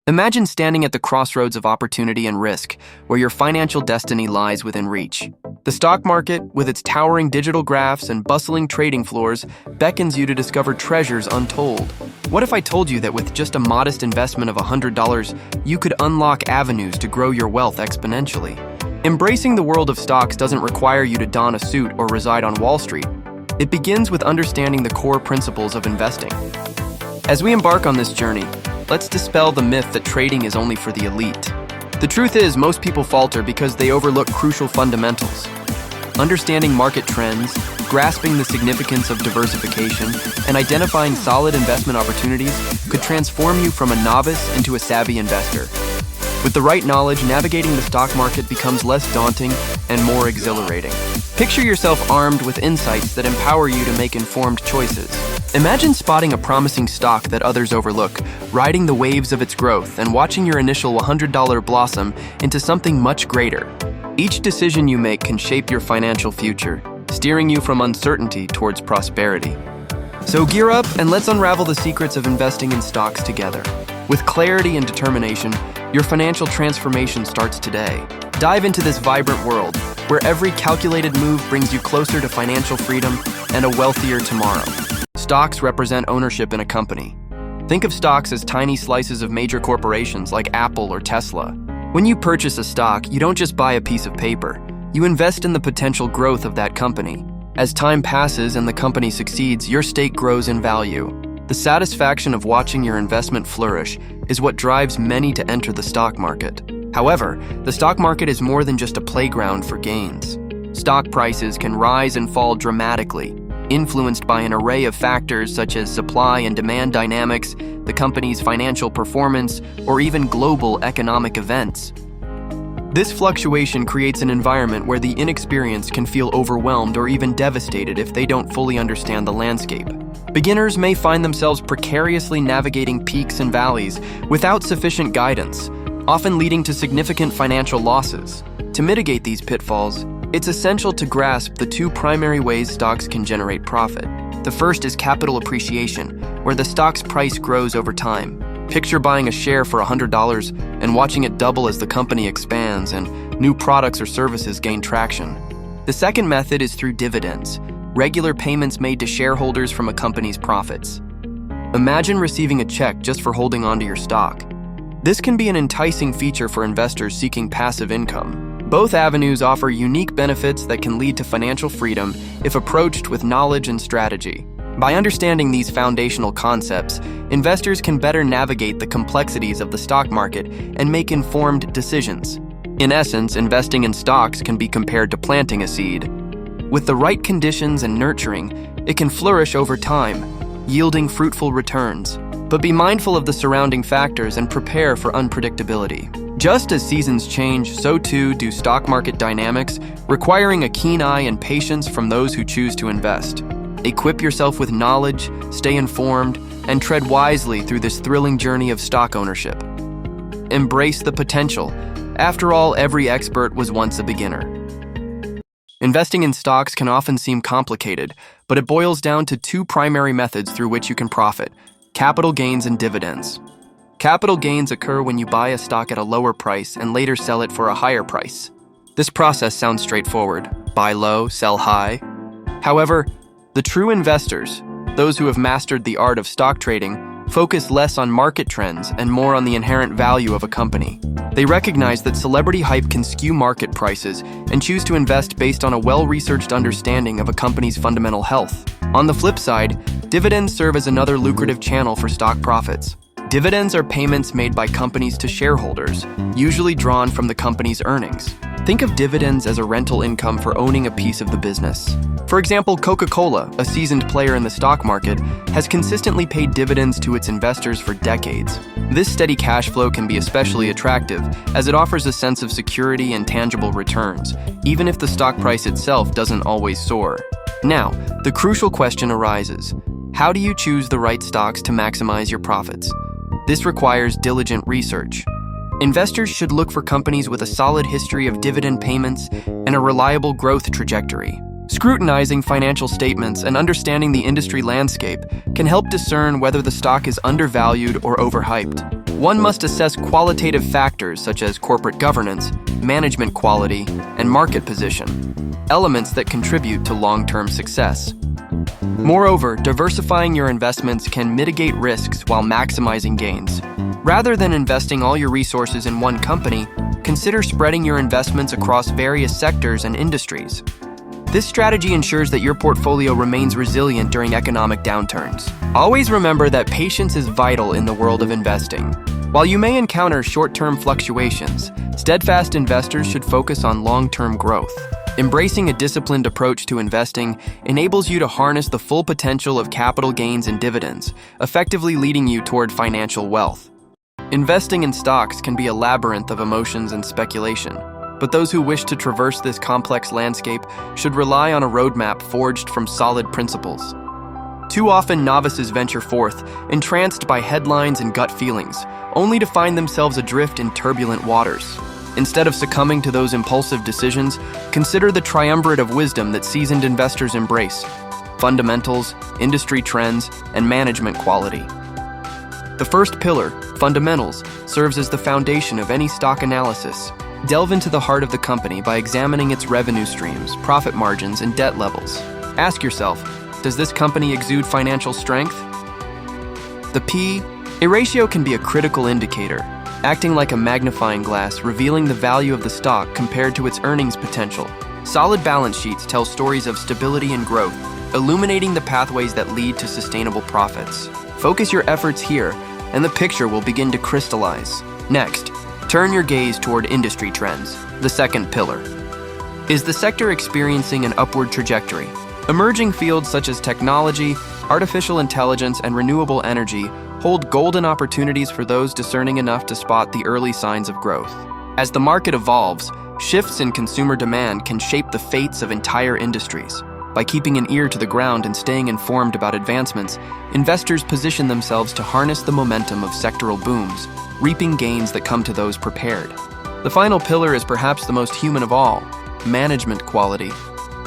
Imagine standing at the crossroads of opportunity and risk, where your financial destiny lies within reach. The stock market, with its towering digital graphs and bustling trading floors, beckons you to discover treasures untold. What if I told you that with just a modest investment of $100, you could unlock avenues to grow your wealth exponentially? Embracing the world of stocks doesn't require you to don a suit or reside on Wall Street. It begins with understanding the core principles of investing. As we embark on this journey, let's dispel the myth that trading is only for the elite. The truth is, most people falter because they overlook crucial fundamentals. Understanding market trends, grasping the significance of diversification, and identifying solid investment opportunities could transform you from a novice into a savvy investor. With the right knowledge, navigating the stock market becomes less daunting and more exhilarating. Picture yourself armed with insights that empower you to make informed choices. Imagine spotting a promising stock that others overlook, riding the waves of its growth, and watching your initial $100 blossom into something much greater. Each decision you make can shape your financial future, steering you from uncertainty towards prosperity. So gear up and let's unravel the secrets of investing in stocks together. With clarity and determination, your financial transformation starts today. Dive into this vibrant world, where every calculated move brings you closer to financial freedom and a wealthier tomorrow. Stocks represent ownership in a company. Think of stocks as tiny slices of major corporations like Apple or Tesla. When you purchase a stock, you don't just buy a piece of paper. You invest in the potential growth of that company. As time passes and the company succeeds, your stake grows in value. The satisfaction of watching your investment flourish is what drives many to enter the stock market. However, the stock market is more than just a playground for gains. Stock prices can rise and fall dramatically, influenced by an array of factors such as supply and demand dynamics, the company's financial performance, or even global economic events. This fluctuation creates an environment where the inexperienced can feel overwhelmed or even devastated if they don't fully understand the landscape. Beginners may find themselves precariously navigating peaks and valleys without sufficient guidance, often leading to significant financial losses. To mitigate these pitfalls, it's essential to grasp the two primary ways stocks can generate profit. The first is capital appreciation, where the stock's price grows over time. Picture buying a share for $100 and watching it double as the company expands and new products or services gain traction. The second method is through dividends, regular payments made to shareholders from a company's profits. Imagine receiving a check just for holding onto your stock. This can be an enticing feature for investors seeking passive income. Both avenues offer unique benefits that can lead to financial freedom if approached with knowledge and strategy. By understanding these foundational concepts, investors can better navigate the complexities of the stock market and make informed decisions. In essence, investing in stocks can be compared to planting a seed. With the right conditions and nurturing, it can flourish over time, yielding fruitful returns. But be mindful of the surrounding factors and prepare for unpredictability. Just as seasons change, so too do stock market dynamics, requiring a keen eye and patience from those who choose to invest. Equip yourself with knowledge, stay informed, and tread wisely through this thrilling journey of stock ownership. Embrace the potential. After all, every expert was once a beginner. Investing in stocks can often seem complicated, but it boils down to two primary methods through which you can profit: capital gains and dividends. Capital gains occur when you buy a stock at a lower price and later sell it for a higher price. This process sounds straightforward: buy low, sell high. However, the true investors, those who have mastered the art of stock trading, focus less on market trends and more on the inherent value of a company. They recognize that celebrity hype can skew market prices and choose to invest based on a well-researched understanding of a company's fundamental health. On the flip side, dividends serve as another lucrative channel for stock profits. Dividends are payments made by companies to shareholders, usually drawn from the company's earnings. Think of dividends as a rental income for owning a piece of the business. For example, Coca-Cola, a seasoned player in the stock market, has consistently paid dividends to its investors for decades. This steady cash flow can be especially attractive, as it offers a sense of security and tangible returns, even if the stock price itself doesn't always soar. Now, the crucial question arises: how do you choose the right stocks to maximize your profits? This requires diligent research. Investors should look for companies with a solid history of dividend payments and a reliable growth trajectory. Scrutinizing financial statements and understanding the industry landscape can help discern whether the stock is undervalued or overhyped. One must assess qualitative factors such as corporate governance, management quality, and market position, elements that contribute to long-term success. Moreover, diversifying your investments can mitigate risks while maximizing gains. Rather than investing all your resources in one company, consider spreading your investments across various sectors and industries. This strategy ensures that your portfolio remains resilient during economic downturns. Always remember that patience is vital in the world of investing. While you may encounter short-term fluctuations, steadfast investors should focus on long-term growth. Embracing a disciplined approach to investing enables you to harness the full potential of capital gains and dividends, effectively leading you toward financial wealth. Investing in stocks can be a labyrinth of emotions and speculation, but those who wish to traverse this complex landscape should rely on a roadmap forged from solid principles. Too often, novices venture forth, entranced by headlines and gut feelings, only to find themselves adrift in turbulent waters. Instead of succumbing to those impulsive decisions, consider the triumvirate of wisdom that seasoned investors embrace: fundamentals, industry trends, and management quality. The first pillar, fundamentals, serves as the foundation of any stock analysis. Delve into the heart of the company by examining its revenue streams, profit margins, and debt levels. Ask yourself, does this company exude financial strength? The P/E ratio can be a critical indicator, acting like a magnifying glass, revealing the value of the stock compared to its earnings potential. Solid balance sheets tell stories of stability and growth, illuminating the pathways that lead to sustainable profits. Focus your efforts here, and the picture will begin to crystallize. Next, turn your gaze toward industry trends, the second pillar. Is the sector experiencing an upward trajectory? Emerging fields such as technology, artificial intelligence, and renewable energy hold golden opportunities for those discerning enough to spot the early signs of growth. As the market evolves, shifts in consumer demand can shape the fates of entire industries. By keeping an ear to the ground and staying informed about advancements, investors position themselves to harness the momentum of sectoral booms, reaping gains that come to those prepared. The final pillar is perhaps the most human of all: management quality.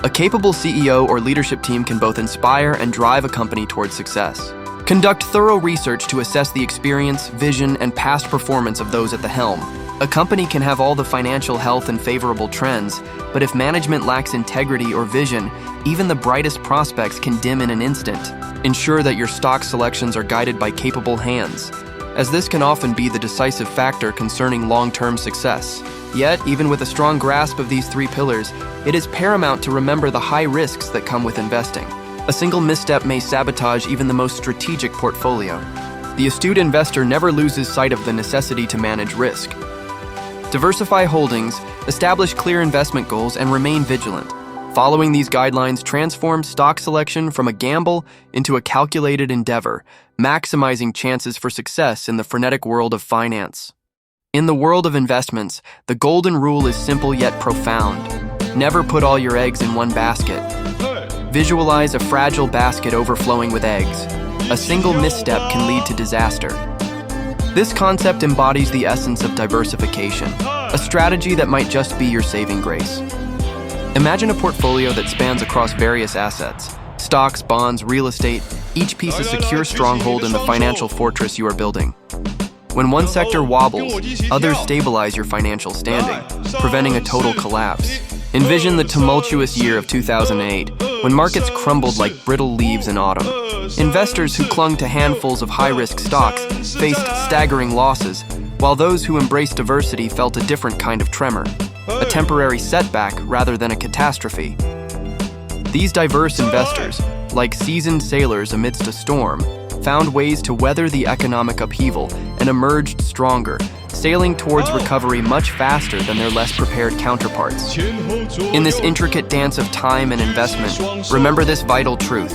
A capable CEO or leadership team can both inspire and drive a company towards success. Conduct thorough research to assess the experience, vision, and past performance of those at the helm. A company can have all the financial health and favorable trends, but if management lacks integrity or vision, even the brightest prospects can dim in an instant. Ensure that your stock selections are guided by capable hands, as this can often be the decisive factor concerning long-term success. Yet, even with a strong grasp of these three pillars, it is paramount to remember the high risks that come with investing. A single misstep may sabotage even the most strategic portfolio. The astute investor never loses sight of the necessity to manage risk. Diversify holdings, establish clear investment goals, and remain vigilant. Following these guidelines transforms stock selection from a gamble into a calculated endeavor, maximizing chances for success in the frenetic world of finance. In the world of investments, the golden rule is simple yet profound. Never put all your eggs in one basket. Visualize a fragile basket overflowing with eggs. A single misstep can lead to disaster. This concept embodies the essence of diversification, a strategy that might just be your saving grace. Imagine a portfolio that spans across various assets: stocks, bonds, real estate, each piece a secure stronghold in the financial fortress you are building. When one sector wobbles, others stabilize your financial standing, preventing a total collapse. Envision the tumultuous year of 2008, when markets crumbled like brittle leaves in autumn. Investors who clung to handfuls of high-risk stocks faced staggering losses, while those who embraced diversity felt a different kind of tremor, a temporary setback rather than a catastrophe. These diverse investors, like seasoned sailors amidst a storm, found ways to weather the economic upheaval and emerged stronger, sailing towards recovery much faster than their less prepared counterparts. In this intricate dance of time and investment, remember this vital truth: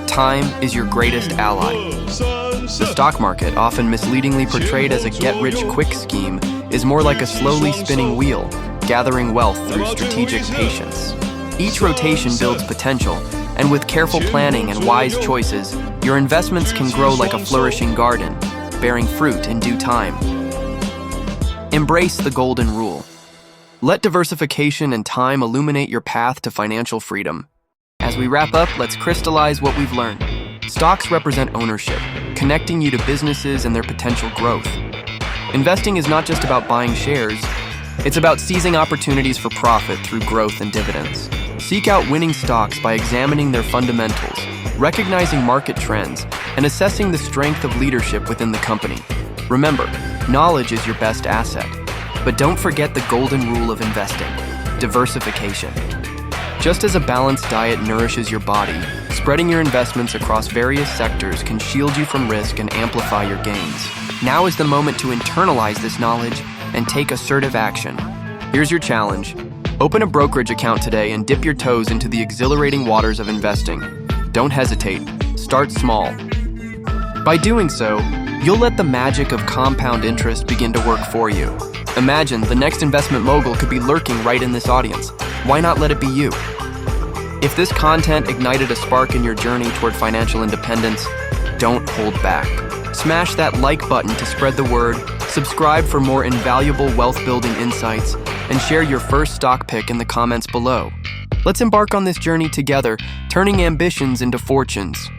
time is your greatest ally. The stock market, often misleadingly portrayed as a get-rich-quick scheme, is more like a slowly spinning wheel, gathering wealth through strategic patience. Each rotation builds potential, and with careful planning and wise choices, your investments can grow like a flourishing garden, bearing fruit in due time. Embrace the golden rule. Let diversification and time illuminate your path to financial freedom. As we wrap up, let's crystallize what we've learned. Stocks represent ownership, connecting you to businesses and their potential growth. Investing is not just about buying shares, it's about seizing opportunities for profit through growth and dividends. Seek out winning stocks by examining their fundamentals, recognizing market trends, and assessing the strength of leadership within the company. Remember, knowledge is your best asset. But don't forget the golden rule of investing: diversification. Just as a balanced diet nourishes your body, spreading your investments across various sectors can shield you from risk and amplify your gains. Now is the moment to internalize this knowledge and take assertive action. Here's your challenge. Open a brokerage account today and dip your toes into the exhilarating waters of investing. Don't hesitate. Start small. By doing so, you'll let the magic of compound interest begin to work for you. Imagine the next investment mogul could be lurking right in this audience. Why not let it be you? If this content ignited a spark in your journey toward financial independence, don't hold back. Smash that like button to spread the word, subscribe for more invaluable wealth-building insights, and share your first stock pick in the comments below. Let's embark on this journey together, turning ambitions into fortunes.